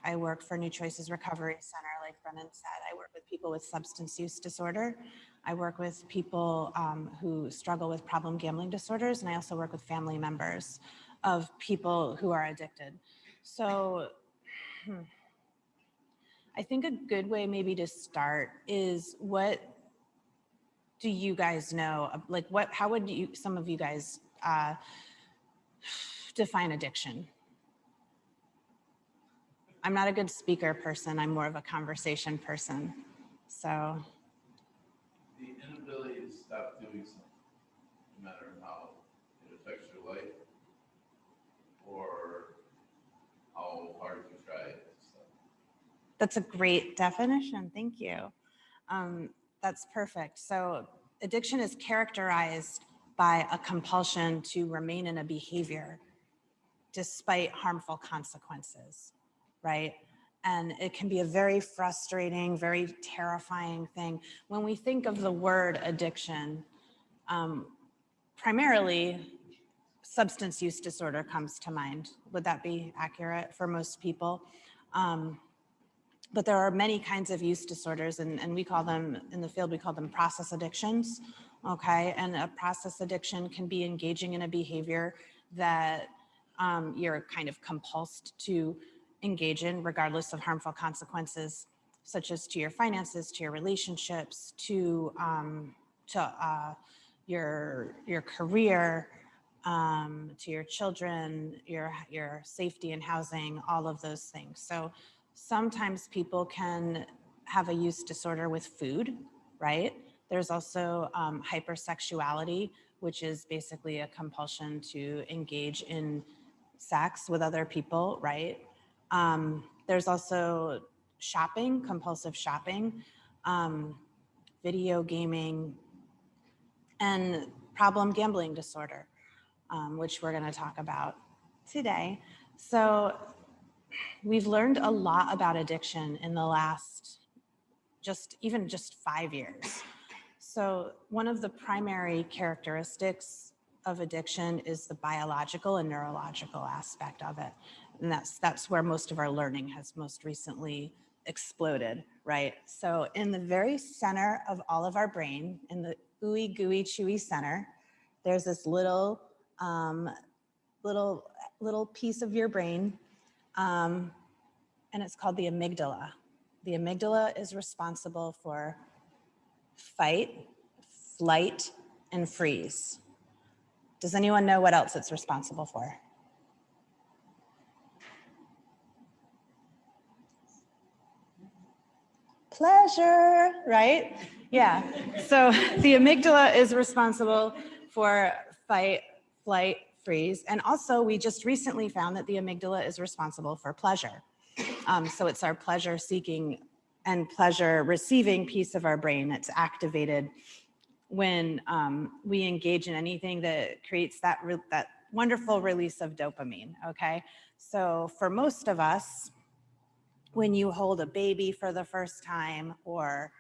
I work for New Choices Recovery Center, like Brennan said. I work with people with substance use disorder. I work with people who struggle with problem gambling disorders, and I also work with family members of people who are addicted. So I think a good way maybe to start is, what do you guys know? Like how would some of you guys define addiction? I'm not a good speaker person. I'm more of a conversation person. So. The inability to stop doing something, no matter how it affects your life or how hard you try it. That's a great definition. Thank you. That's perfect. So addiction is characterized by a compulsion to remain in a behavior despite harmful consequences, right? And it can be a very frustrating, very terrifying thing. When we think of the word addiction, primarily substance use disorder comes to mind. Would that be accurate for most people? But there are many kinds of use disorders, and we call them, in the field, we call them process addictions, okay? And a process addiction can be engaging in a behavior that you're kind of compulsed to engage in regardless of harmful consequences, such as to your finances, to your relationships, to your career, to your children, your safety and housing, all of those things. So sometimes people can have a use disorder with food, right? There's also hypersexuality, which is basically a compulsion to engage in sex with other people, right? There's also shopping, compulsive shopping, video gaming, and problem gambling disorder, which we're going to talk about today. So we've learned a lot about addiction in the last even just 5 years. So one of the primary characteristics of addiction is the biological and neurological aspect of it. And that's where most of our learning has most recently exploded, right? So in the very center of all of our brain, in the ooey gooey chewy center, there's this little piece of your brain, and it's called the amygdala. The amygdala is responsible for fight, flight, and freeze. Does anyone know what else it's responsible for? Pleasure, right? Yeah. So the amygdala is responsible for fight, flight, freeze. And also, we just recently found that the amygdala is responsible for pleasure. So it's our pleasure-seeking and pleasure-receiving piece of our brain that's activated when we engage in anything that creates that wonderful release of dopamine, okay? So for most of us, when you hold a baby for the first time, or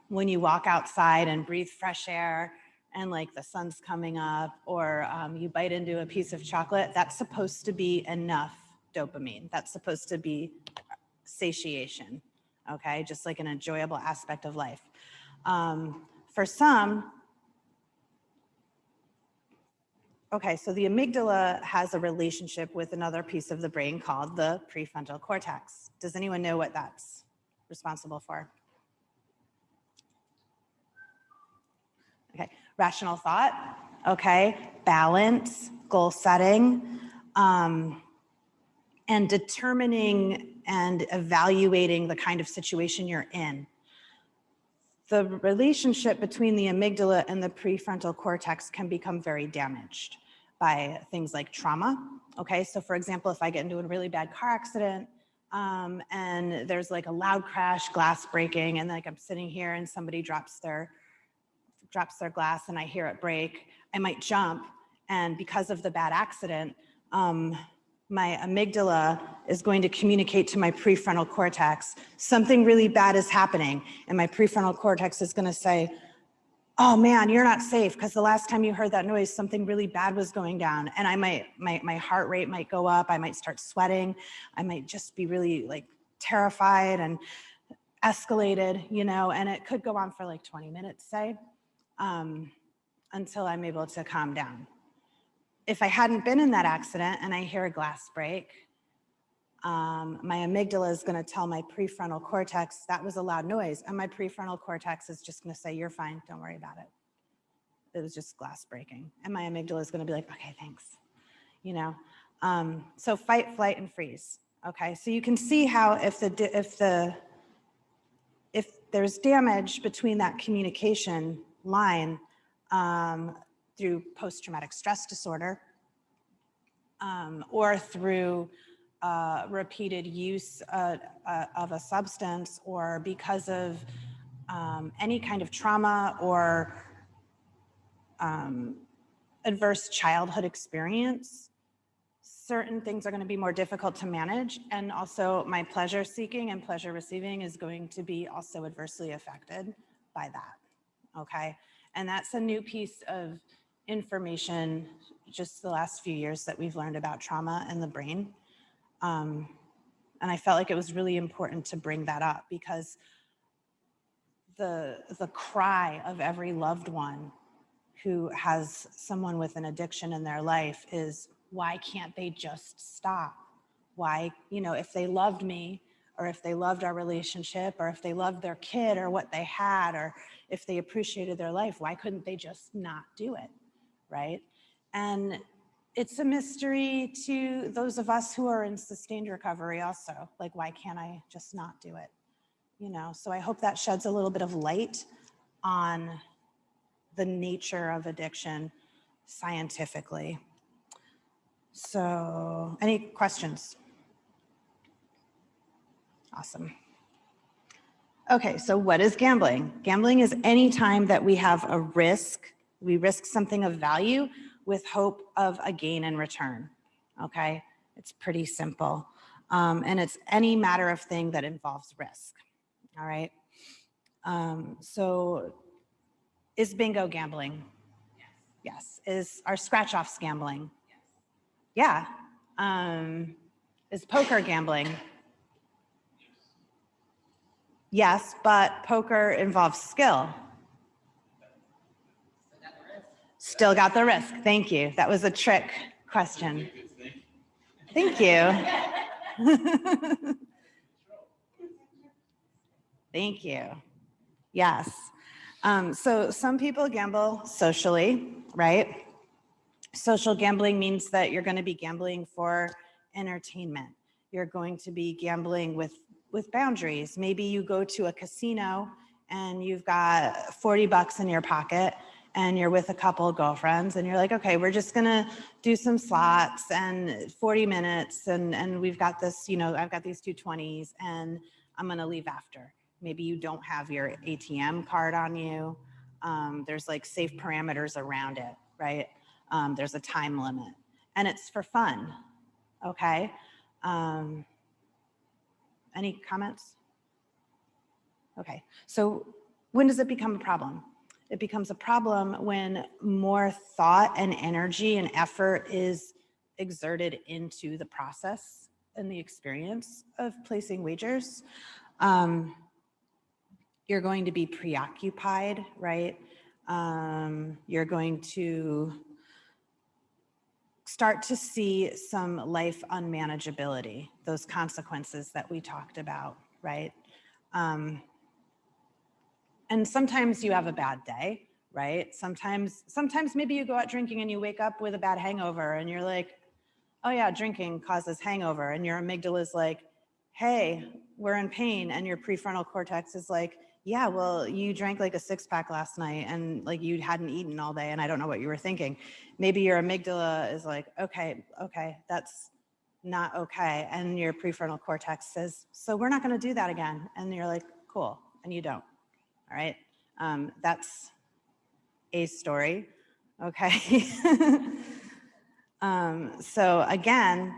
when you walk outside and breathe fresh air and like the sun's coming up, or you bite into a piece of chocolate, that's supposed to be enough dopamine. That's supposed to be satiation, okay? Just like an enjoyable aspect of life. For some, okay, so the amygdala has a relationship with another piece of the brain called the prefrontal cortex. Does anyone know what that's responsible for? Okay, rational thought, okay, balance, goal setting, and determining and evaluating the kind of situation you're in. The relationship between the amygdala and the prefrontal cortex can become very damaged by things like trauma. Okay, so for example, if I get into a really bad car accident and there's like a loud crash, glass breaking, and like I'm sitting here and somebody drops their glass and I hear it break, I might jump, and because of the bad accident, my amygdala is going to communicate to my prefrontal cortex, something really bad is happening. And my prefrontal cortex is going to say, oh man, you're not safe because the last time you heard that noise, something really bad was going down. And my heart rate might go up. I might start sweating. I might just be really like terrified and escalated, you know, and it could go on for like 20 minutes, say, until I'm able to calm down. If I hadn't been in that accident and I hear a glass break, my amygdala is going to tell my prefrontal cortex that was a loud noise, and my prefrontal cortex is just going to say, you're fine, don't worry about it. It was just glass breaking. And my amygdala is going to be like, okay, thanks. You know, so fight, flight, and freeze. Okay, so you can see how if there's damage between that communication line through post-traumatic stress disorder or through repeated use of a substance, or because of any kind of trauma or adverse childhood experience, certain things are going to be more difficult to manage. And also my pleasure seeking and pleasure receiving is going to be also adversely affected by that. Okay. And that's a new piece of information just the last few years that we've learned about trauma and the brain. And I felt like it was really important to bring that up, because the cry of every loved one who has someone with an addiction in their life is, why can't they just stop? Why, you know, if they loved me, or if they loved our relationship, or if they loved their kid or what they had, or if they appreciated their life, why couldn't they just not do it, right? And it's a mystery to those of us who are in sustained recovery also, like, why can't I just not do it? You know, so I hope that sheds a little bit of light on the nature of addiction scientifically. So, any questions? Awesome. Okay, so what is gambling? Gambling is any time that we have a risk, we risk something of value with hope of a gain in return, okay? It's pretty simple. And it's any matter of thing that involves risk, all right? So is bingo gambling? Yes. Is our scratch-offs gambling? Yeah. Is poker gambling? Yes, but poker involves skill. Still got the risk. Thank you. That was a trick question. Thank you. Thank you. Yes. So some people gamble socially, right? Social gambling means that you're going to be gambling for entertainment. You're going to be gambling with boundaries. Maybe you go to a casino and you've got 40 bucks in your pocket and you're with a couple of girlfriends and you're like, okay, we're just gonna do some slots and 40 minutes and we've got this, you know, I've got these 220s and I'm gonna leave after. Maybe you don't have your ATM card on you. There's like safe parameters around it, right? There's a time limit and it's for fun, okay? Any comments? Okay, so when does it become a problem? It becomes a problem when more thought and energy and effort is exerted into the process and the experience of placing wagers. You're going to be preoccupied, right? You're going to start to see some life unmanageability, those consequences that we talked about, right? And sometimes you have a bad day, right? Sometimes maybe you go out drinking and you wake up with a bad hangover and you're like, oh yeah, drinking causes hangover. And your amygdala is like, hey, we're in pain. And your prefrontal cortex is like, yeah, well, you drank like a 6-pack last night and like you hadn't eaten all day and I don't know what you were thinking. Maybe your amygdala is like, okay, that's not okay. And your prefrontal cortex says, so we're not gonna do that again. And you're like, cool, and you don't. All right, that's a story, okay? So again,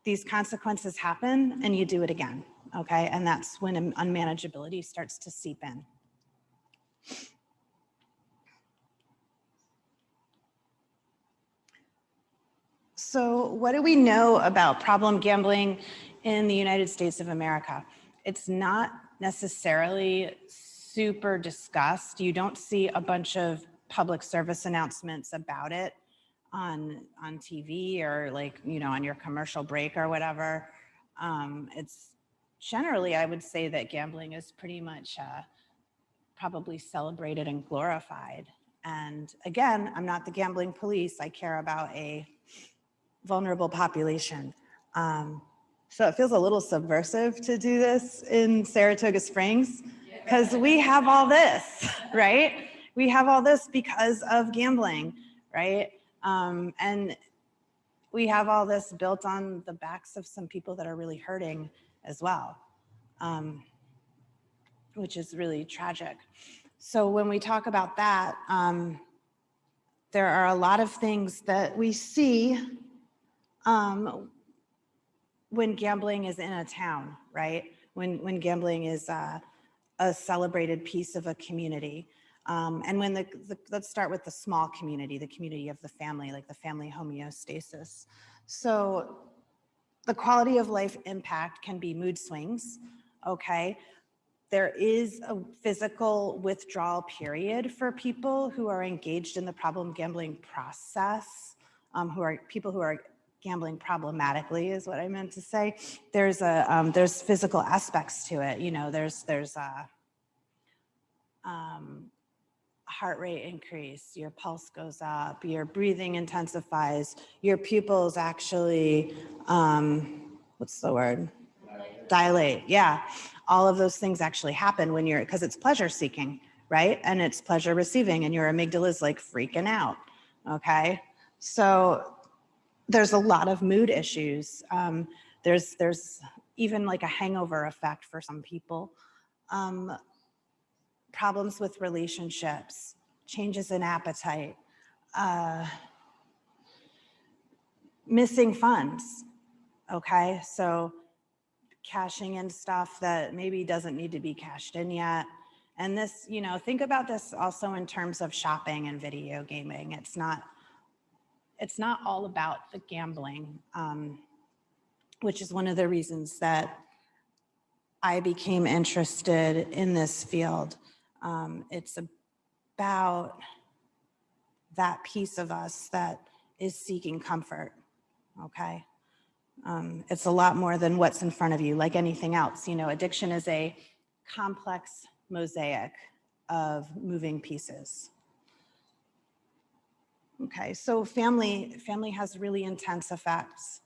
these consequences happen and you do it again, okay? And that's when unmanageability starts to seep in. So what do we know about problem gambling in the United States of America? It's not necessarily super discussed. You don't see a bunch of public service announcements about it on TV or like, you know, on your commercial break or whatever. It's generally, I would say that gambling is pretty much probably celebrated and glorified. And again, I'm not the gambling police. I care about a vulnerable population. So it feels a little subversive to do this in Saratoga Springs because we have all this, right? We have all this because of gambling, right? And we have all this built on the backs of some people that are really hurting as well, which is really tragic. So when we talk about that, there are a lot of things that we see when gambling is in a town, right? When gambling is a celebrated piece of a community. And when let's start with the small community, the community of the family, like the family homeostasis. So the quality of life impact can be mood swings, okay? There is a physical withdrawal period for people who are engaged in the problem gambling process, people who are gambling problematically is what I meant to say. There's physical aspects to it. You know, there's heart rate increase, your pulse goes up, your breathing intensifies, your pupils actually, what's the word? Dilate, yeah. All of those things actually happen when because it's pleasure seeking, right? And it's pleasure receiving and your amygdala is like freaking out, okay? So there's a lot of mood issues. There's even like a hangover effect for some people. Problems with relationships, changes in appetite, missing funds, okay? So cashing in stuff that maybe doesn't need to be cashed in yet. And this, you know, think about this also in terms of shopping and video gaming. It's not all about the gambling, which is one of the reasons that I became interested in this field. It's about that piece of us that is seeking comfort, okay? It's a lot more than what's in front of you, like anything else. You know, addiction is a complex mosaic of moving pieces. Okay, so family has really intense effects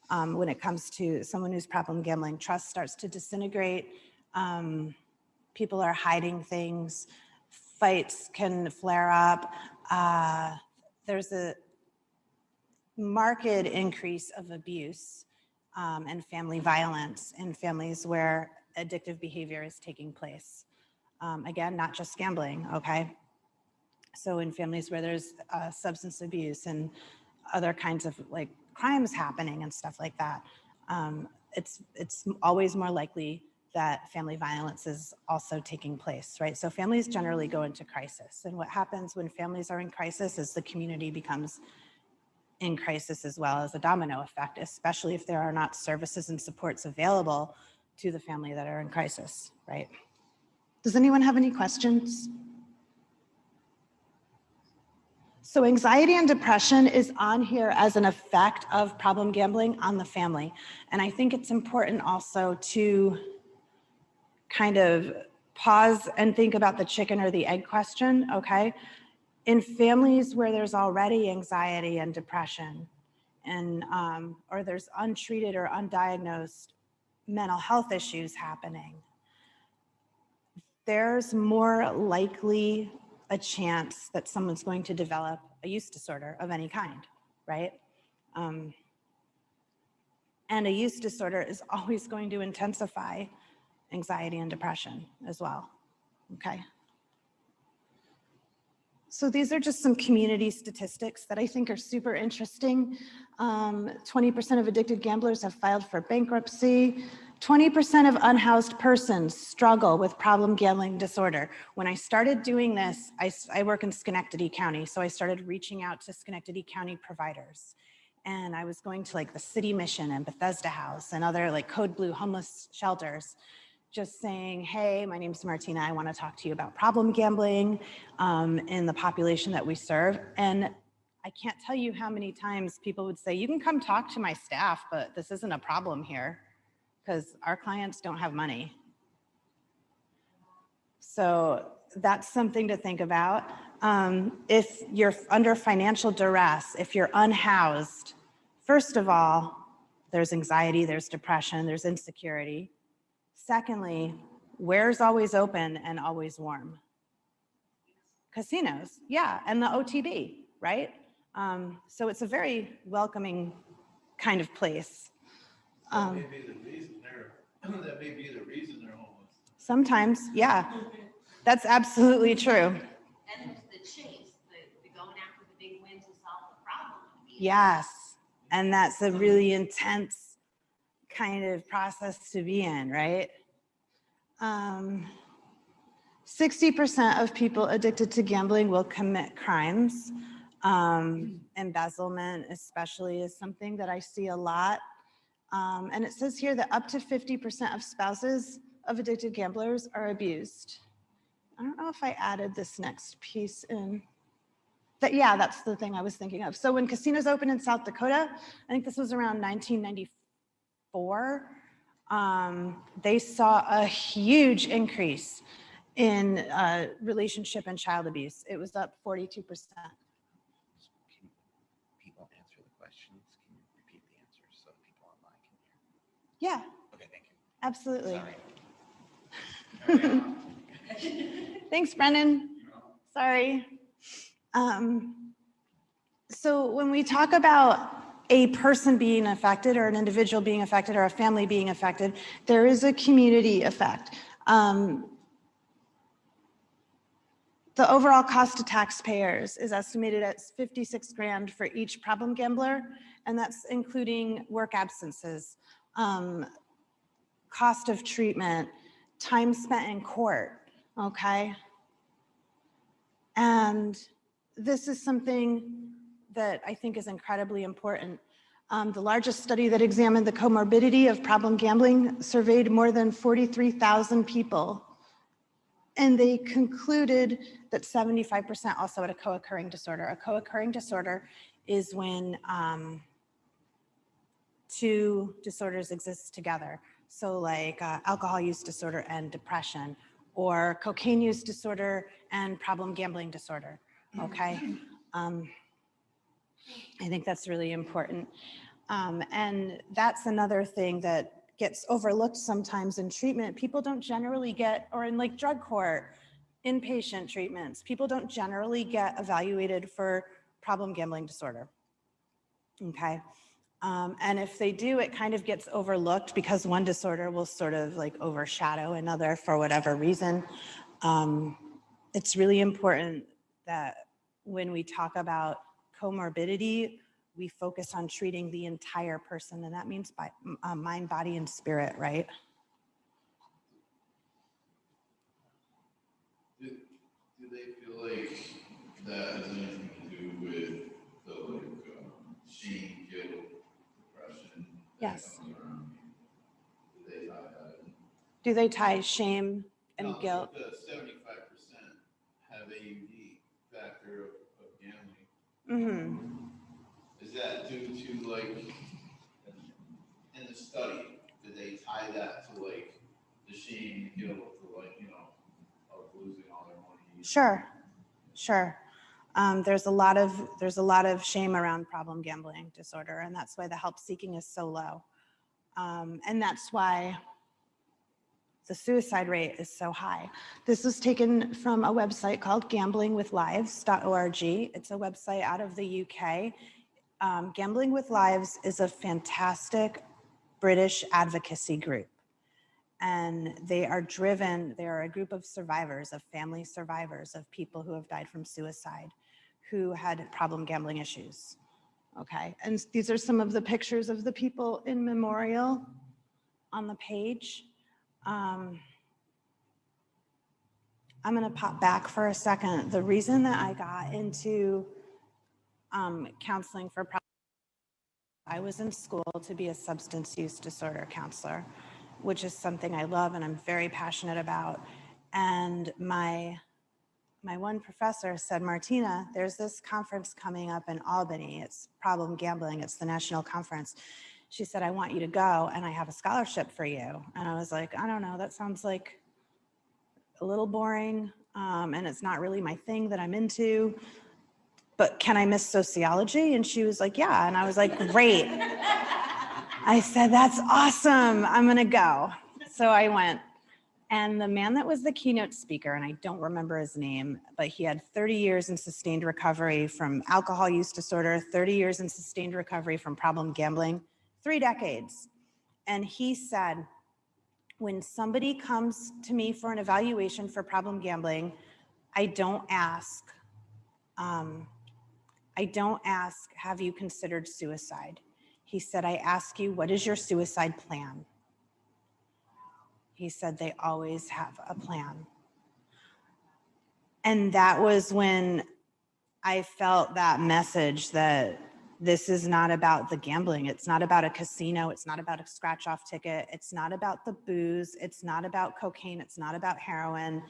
when it comes to someone who's problem gambling. Trust starts to disintegrate. People are hiding things. Fights can flare up. There's a marked increase of abuse and family violence in families where addictive behavior is taking place. Again, not just gambling, okay? So in families where there's substance abuse and other kinds of like crimes happening and stuff like that, it's always more likely that family violence is also taking place, right? So families generally go into crisis. And what happens when families are in crisis is the community becomes in crisis as well, as a domino effect, especially if there are not services and supports available to the family that are in crisis, right? Does anyone have any questions? So anxiety and depression is on here as an effect of problem gambling on the family. And I think it's important also to kind of pause and think about the chicken or the egg question, okay? In families where there's already anxiety and depression and or there's untreated or undiagnosed mental health issues happening, there's more likely a chance that someone's going to develop a use disorder of any kind, right? And a use disorder is always going to intensify anxiety and depression as well, okay? So these are just some community statistics that I think are super interesting. 20% of addicted gamblers have filed for bankruptcy. 20% of unhoused persons struggle with problem gambling disorder. When I started doing this, I work in Schenectady County, so I started reaching out to Schenectady County providers. and I was going to like the City Mission and Bethesda House and other like Code Blue homeless shelters, just saying, hey, my name's Martina, I want to talk to you about problem gambling in the population that we serve. And I can't tell you how many times people would say, you can come talk to my staff, but this isn't a problem here because our clients don't have money. So that's something to think about. If you're under financial duress, if you're unhoused, first of all, there's anxiety, there's depression, there's insecurity. Secondly, where's always open and always warm? Casinos, yeah, and the OTB, right? So it's a very welcoming kind of place. That may be the reason they're homeless. Sometimes, yeah, that's absolutely true. And there's the chase, the going after the big win to solve the problem. Yes, and that's a really intense kind of process to be in, right? 60% of people addicted to gambling will commit crimes. Embezzlement especially is something that I see a lot. And it says here that up to 50% of spouses of addicted gamblers are abused. I don't know if I added this next piece in. Yeah, that's the thing I was thinking of. So when casinos opened in South Dakota, I think this was around 1994, they saw a huge increase in relationship and child abuse. It was up 42%. Can people answer the questions? Can you repeat the answers so people online can hear? Yeah. Okay, thank you. Absolutely. Sorry. Thanks, Brennan. Sorry. So when we talk about a person being affected or an individual being affected or a family being affected, there is a community effect. The overall cost to taxpayers is estimated at 56 grand for each problem gambler, and that's including work absences, cost of treatment, time spent in court, okay? And this is something that I think is incredibly important. The largest study that examined the comorbidity of problem gambling surveyed more than 43,000 people. And they concluded that 75% also had a co-occurring disorder. A co-occurring disorder is when two disorders exist together. So like alcohol use disorder and depression, or cocaine use disorder and problem gambling disorder, okay? I think that's really important. And that's another thing that gets overlooked sometimes in treatment. People don't generally get, or in like drug court, inpatient treatments, people don't generally get evaluated for problem gambling disorder, okay? And if they do, it kind of gets overlooked because one disorder will sort of like overshadow another for whatever reason. It's really important that when we talk about comorbidity, we focus on treating the entire person, and that means by mind, body, and spirit, right? Do they feel like that has anything to do with the shame, guilt, depression? Yes. Do they tie that in? Do they tie shame and No, guilt? The 75% have a unique factor of gambling. Mm-hmm. Is that due to like, in the study, did they tie that to like the shame, guilt, to like, you know, of losing all their money? Sure, sure. There's a lot of shame around problem gambling disorder, and that's why the help seeking is so low. And that's why the suicide rate is so high. This was taken from a website called gamblingwithlives.org. It's a website out of the UK. Gambling with Lives is a fantastic British advocacy group. And they are a group of survivors, of family survivors, of people who have died from suicide, who had problem gambling issues, okay? And these are some of the pictures of the people in memorial on the page. I'm gonna pop back for a second. The reason that I got into counseling for I was in school to be a substance use disorder counselor, which is something I love and I'm very passionate about. And my one professor said, Martina, there's this conference coming up in Albany. It's Problem Gambling. It's the national conference. She said, I want you to go and I have a scholarship for you. And I was like, I don't know, that sounds like a little boring. And it's not really my thing that I'm into, but can I miss sociology? And she was like, yeah. And I was like, great. I said, that's awesome. I'm gonna go. So I went. And the man that was the keynote speaker, and I don't remember his name, but he had 30 years in sustained recovery from alcohol use disorder, 30 years in sustained recovery from problem gambling, 3 decades. And he said, when somebody comes to me for an evaluation for problem gambling, I don't ask, have you considered suicide? He said, I ask you, what is your suicide plan? He said, they always have a plan. And that was when I felt that message that this is not about the gambling. It's not about a casino. It's not about a scratch off ticket. It's not about the booze. It's not about cocaine. It's not about heroin.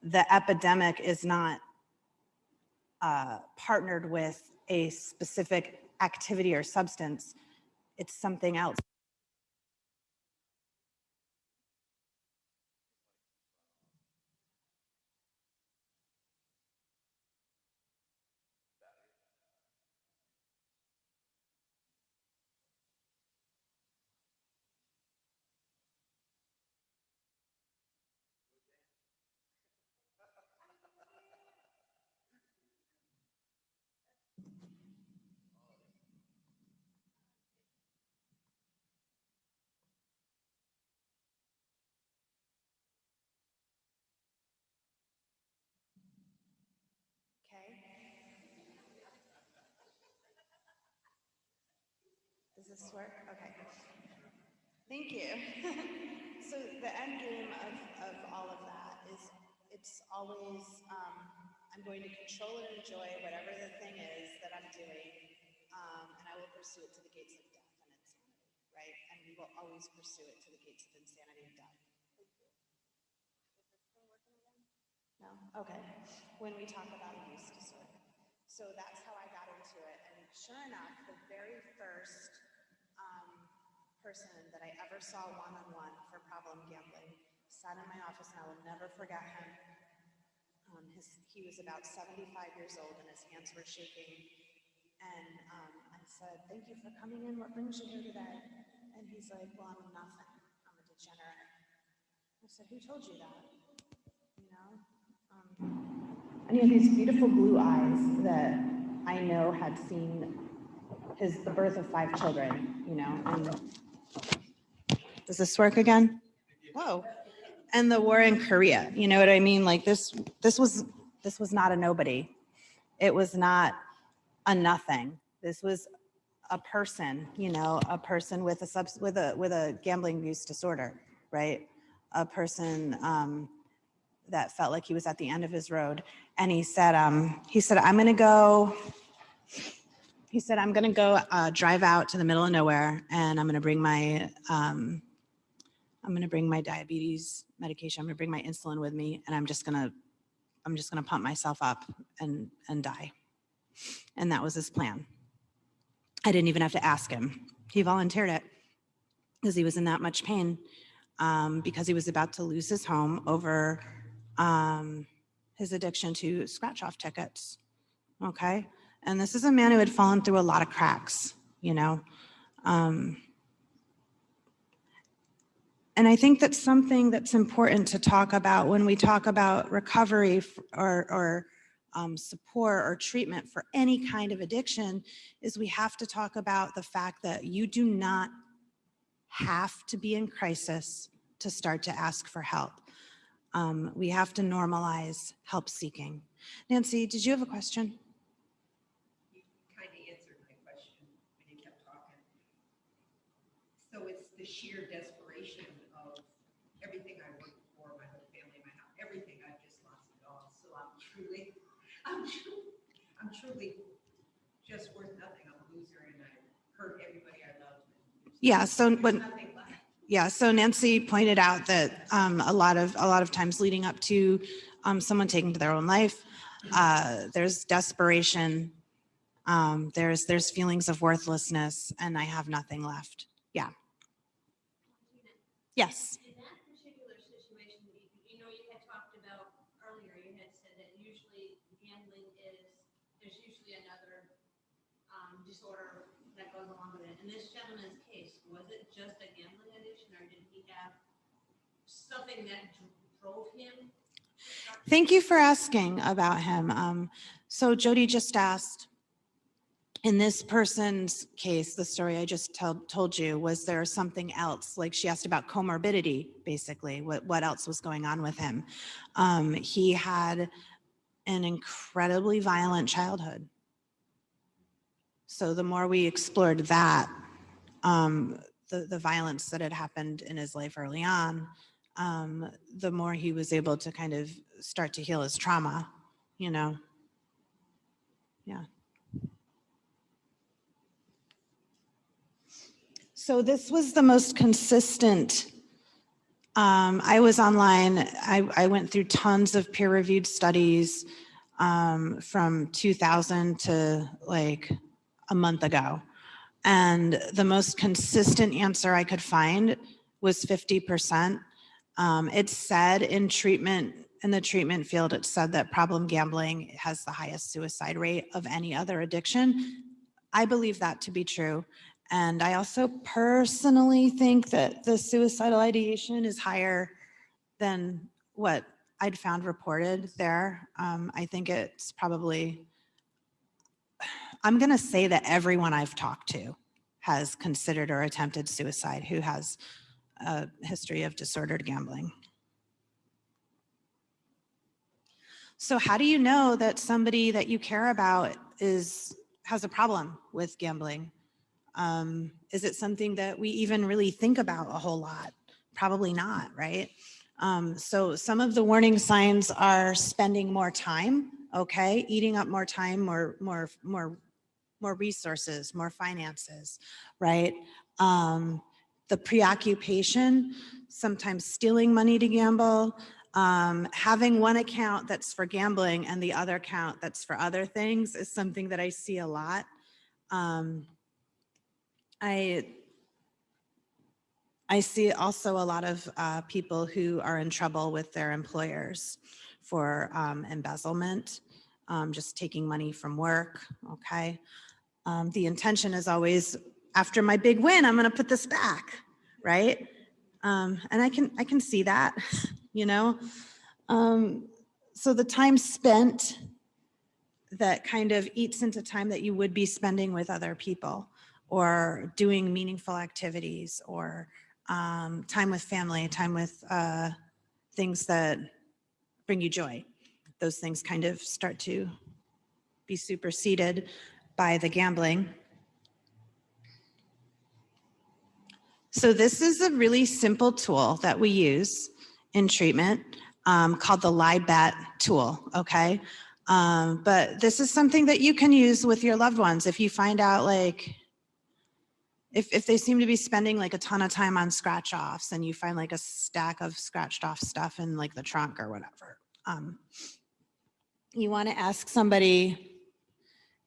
The epidemic is not partnered with a specific activity or substance. It's something else. Does this work? Okay. Thank you. So the end game of all of that is it's always, I'm going to control and enjoy whatever the thing is that I'm doing, and I will pursue it to the gates of death and insanity, right? And we will always pursue it to the gates of insanity and death. No? Okay. When we talk about a use disorder. So that's how I got into it. And sure enough, the very first person that I ever saw one-on-one for problem gambling sat in my office, and I will never forget him. He was about 75 years old, and his hands were shaking. And I said, thank you for coming in. What brings you here today? And he's like, well, I'm nothing. I'm a degenerate. I said, who told you that? You know? And he had these beautiful blue eyes that I know had seen the birth of 5 children, you know. And does this work again? Whoa. And the war in Korea, you know what I mean? Like this was not a nobody. It was not a nothing. This was a person, you know, a person with a gambling use disorder, right? A person that felt like he was at the end of his road. And he said, I'm gonna go drive out to the middle of nowhere, and I'm gonna bring my diabetes medication. I'm gonna bring my insulin with me, and I'm just gonna pump myself up and die. And that was his plan. I didn't even have to ask him. He volunteered it because he was in that much pain, because he was about to lose his home over his addiction to scratch-off tickets. Okay, and this is a man who had fallen through a lot of cracks, you know. And I think that's something that's important to talk about when we talk about recovery or support or treatment for any kind of addiction, is we have to talk about the fact that you do not have to be in crisis to start to ask for help. We have to normalize help seeking. Nancy, did you have a question? You kind of answered my question when you kept talking. So it's the sheer desperation of everything I worked for, my whole family, my house, everything. I've just lost it all. So I'm truly just worth nothing. I'm a loser and I hurt everybody I love. Yeah, so There's when, nothing left. yeah, so Nancy pointed out that a lot of times leading up to someone taking to their own life, there's desperation, there's feelings of worthlessness, and I have nothing left. Yeah. Yes. In that particular situation, you know, you had talked about earlier, you had said that usually gambling there's usually another disorder that goes along with it. In this gentleman's case, was it just a gambling addiction, or did he have something that drove him? Thank you for asking about him. So Jody just asked, in this person's case, the story I just told you, was there something else? Like she asked about comorbidity, basically, what else was going on with him? He had an incredibly violent childhood. So the more we explored that, the violence that had happened in his life early on, the more he was able to kind of start to heal his trauma, you know? Yeah. So this was the most consistent. I was online. I went through tons of peer-reviewed studies from 2000 to like a month ago. And the most consistent answer I could find was 50%. It said in the treatment field, it said that problem gambling has the highest suicide rate of any other addiction. I believe that to be true. And I also personally think that the suicidal ideation is higher than what I'd found reported there. I think it's probably, I'm gonna say that everyone I've talked to has considered or attempted suicide who has a history of disordered gambling. So how do you know that somebody that you care about has a problem with gambling? Is it something that we even really think about a whole lot? Probably not, right? So some of the warning signs are spending more time, okay? Eating up more time, more resources, more finances, right? The preoccupation, sometimes stealing money to gamble, having one account that's for gambling and the other account that's for other things is something that I see a lot. I see also a lot of people who are in trouble with their employers for embezzlement, just taking money from work, okay? The intention is always, after my big win, I'm gonna put this back, right? And I can see that, you know? So the time spent that kind of eats into time that you would be spending with other people or doing meaningful activities or time with family, time with things that bring you joy. Those things kind of start to be superseded by the gambling. So this is a really simple tool that we use in treatment called the lie bet tool, okay? But this is something that you can use with your loved ones. If you find out like, if they seem to be spending like a ton of time on scratch offs and you find like a stack of scratched off stuff in like the trunk or whatever, you want to ask somebody,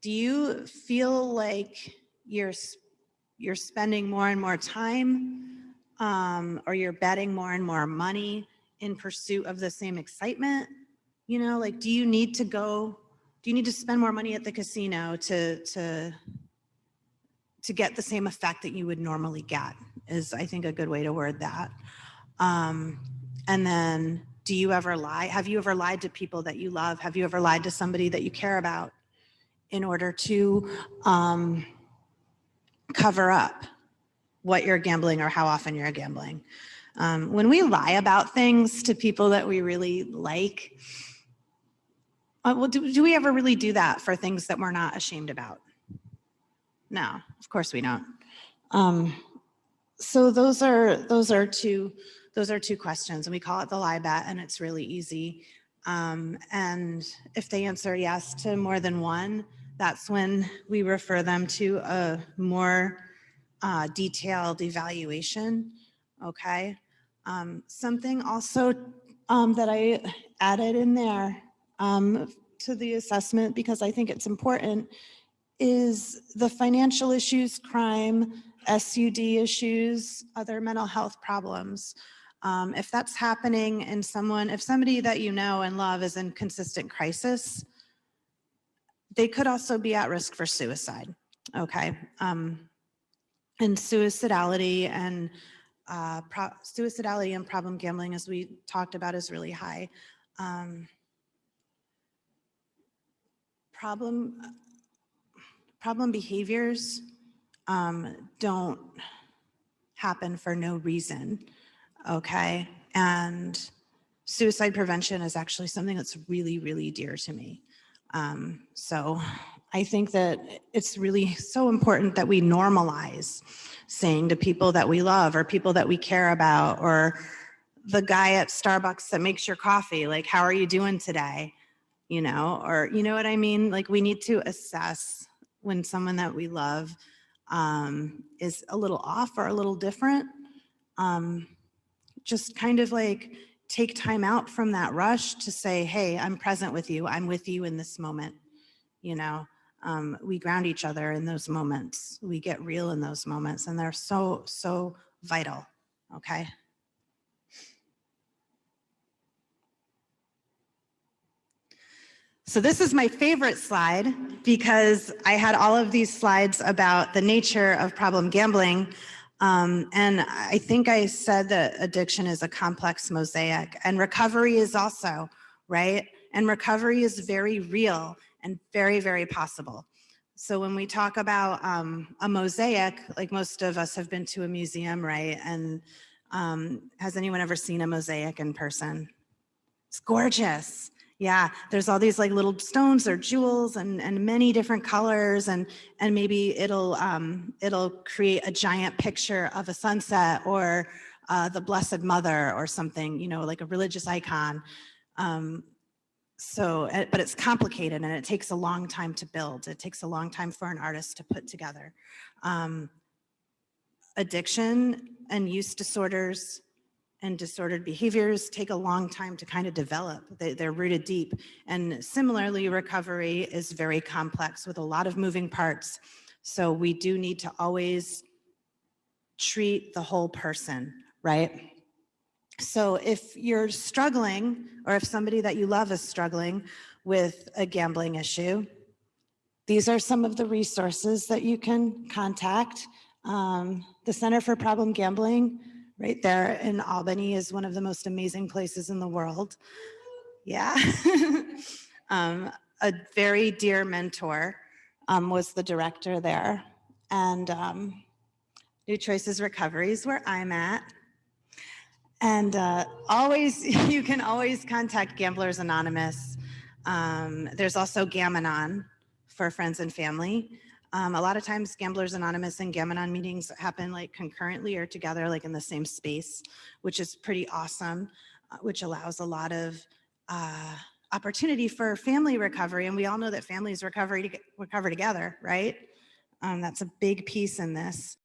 do you feel like you're spending more and more time or you're betting more and more money in pursuit of the same excitement? You know, like, do you need to spend more money at the casino to get the same effect that you would normally get, is I think a good way to word that. And then, do you ever lie? Have you ever lied to people that you love? Have you ever lied to somebody that you care about in order to cover up what you're gambling or how often you're gambling? When we lie about things to people that we really like, well, do we ever really do that for things that we're not ashamed about? No, of course we don't. So those are two questions, and we call it the lie bet, and it's really easy. And if they answer yes to more than one, that's when we refer them to a more detailed evaluation. Okay. Something also that I added in there to the assessment, because I think it's important, is the financial issues, crime, SUD issues, other mental health problems. If that's happening in someone, if somebody that you know and love is in consistent crisis, they could also be at risk for suicide. Okay. And suicidality and problem gambling, as we talked about, is really high. Problem behaviors don't happen for no reason, okay? And suicide prevention is actually something that's really, really dear to me. So I think that it's really so important that we normalize saying to people that we love or people that we care about, or the guy at Starbucks that makes your coffee, like, how are you doing today? You know, or you know what I mean? Like, we need to assess when someone that we love is a little off or a little different. Just kind of like take time out from that rush to say, hey, I'm present with you. I'm with you in this moment. You know, we ground each other in those moments. We get real in those moments, and they're so, so vital. Okay. So this is my favorite slide, because I had all of these slides about the nature of problem gambling. And I think I said that addiction is a complex mosaic, and recovery is also, right? And recovery is very real and very, very possible. So when we talk about a mosaic, like, most of us have been to a museum, right? And has anyone ever seen a mosaic in person? It's gorgeous. Yeah, there's all these like little stones or jewels and many different colors, and maybe it'll create a giant picture of a sunset or the Blessed Mother or something, you know, like a religious icon. But it's complicated, and it takes a long time to build. It takes a long time for an artist to put together. Addiction and use disorders and disordered behaviors take a long time to kind of develop. They're rooted deep. And similarly, recovery is very complex with a lot of moving parts. So we do need to always treat the whole person, right? So if you're struggling, or if somebody that you love is struggling with a gambling issue, these are some of the resources that you can contact. The Center for Problem Gambling, right there in Albany, is one of the most amazing places in the world. Yeah. A very dear mentor was the director there. And New Choices Recovery is where I'm at. And you can always contact Gamblers Anonymous. There's also Gam-Anon for friends and family. A lot of times Gamblers Anonymous and Gam-Anon meetings happen like concurrently or together, like in the same space, which is pretty awesome, which allows a lot of opportunity for family recovery. And we all know that families recover together, right? That's a big piece in this.